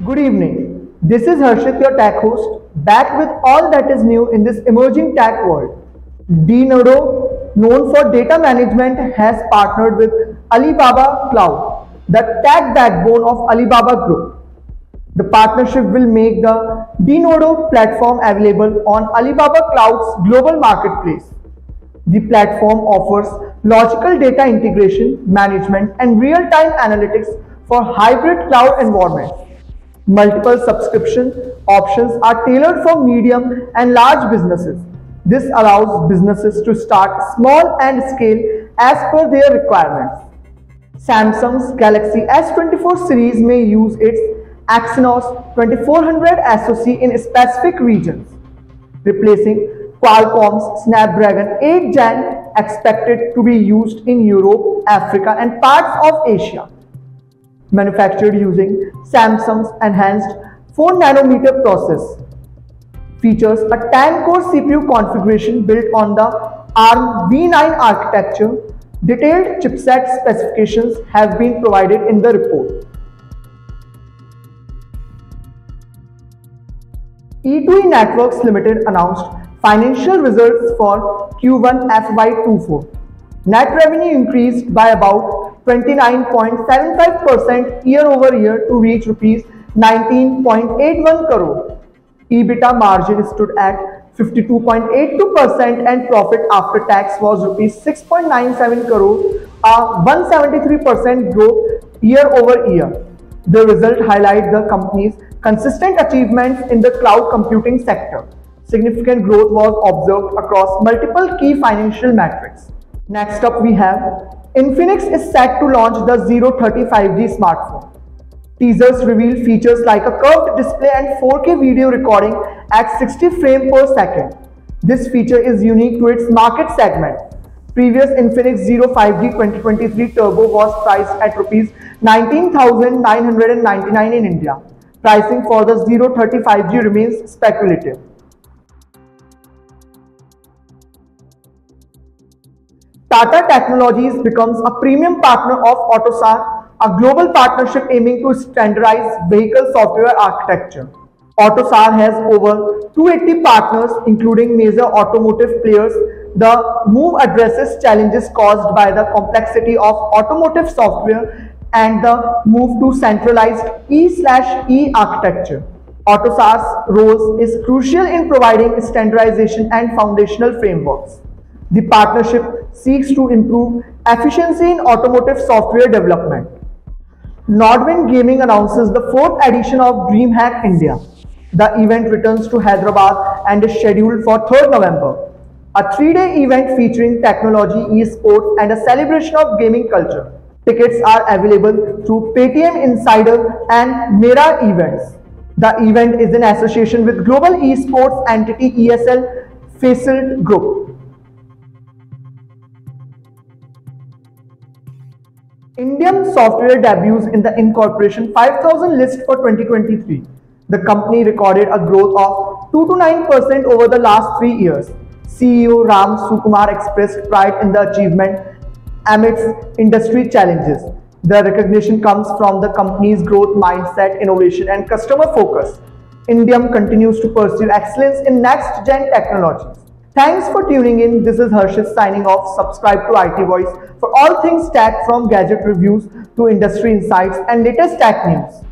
Good evening. This is Harshit, your tech host, back with all that is new in this emerging tech world. Dnodo, known for data management, has partnered with Alibaba Cloud, the tech backbone of Alibaba Group. The partnership will make the Dnodo platform available on Alibaba Cloud's global marketplace. The platform offers logical data integration, management, and real-time analytics for hybrid cloud environments. Multiple subscription options are tailored for medium and large businesses. This allows businesses to start small and scale as per their requirements. Samsung's Galaxy S24 series may use its Exynos 2400 SoC in specific regions, replacing Qualcomm's Snapdragon 8 Gen, expected to be used in Europe, Africa, and parts of Asia. Manufactured using Samsung's enhanced 4nm process. Features a 10-core CPU configuration built on the ARM v9 architecture. Detailed chipset specifications have been provided in the report. E2E Networks Limited announced financial results for Q1 FY24. Net revenue increased by about 29.75% year-over-year to reach Rs 19.81 crore. EBITDA margin stood at 52.82% and profit after tax was Rs 6.97 crore, a 173% growth year-over-year. The result highlights the company's consistent achievements in the cloud computing sector. Significant growth was observed across multiple key financial metrics. Next up we have Infinix is set to launch the 030 5G smartphone. Teasers reveal features like a curved display and 4K video recording at 60 frames per second. This feature is unique to its market segment. Previous Infinix 05G 2023 Turbo was priced at Rs 19,999 in India. Pricing for the 030 5G remains speculative. Tata Technologies becomes a premium partner of AUTOSAR, a global partnership aiming to standardize vehicle software architecture. AUTOSAR has over 280 partners, including major automotive players. The move addresses challenges caused by the complexity of automotive software and the move to centralized E/E architecture. AUTOSAR's role is crucial in providing standardization and foundational frameworks. The partnership seeks to improve efficiency in automotive software development. Nodwin Gaming announces the 4th edition of DreamHack India. The event returns to Hyderabad and is scheduled for 3rd November. A 3-day event featuring technology, esports, and a celebration of gaming culture. Tickets are available through Paytm Insider and Mera Events. The event is in association with global esports entity ESL Facil Group. Indian software debuts in the Incorporation 5000 list for 2023. The company recorded a growth of 2 to 9% over the last 3 years. CEO Ram Sukumar expressed pride in the achievement amidst industry challenges. The recognition comes from the company's growth mindset, innovation, and customer focus. Indium continues to pursue excellence in next-gen technologies. Thanks for tuning in. This is Harshit signing off. Subscribe to IT Voice for all things tech, from gadget reviews to industry insights and latest tech news.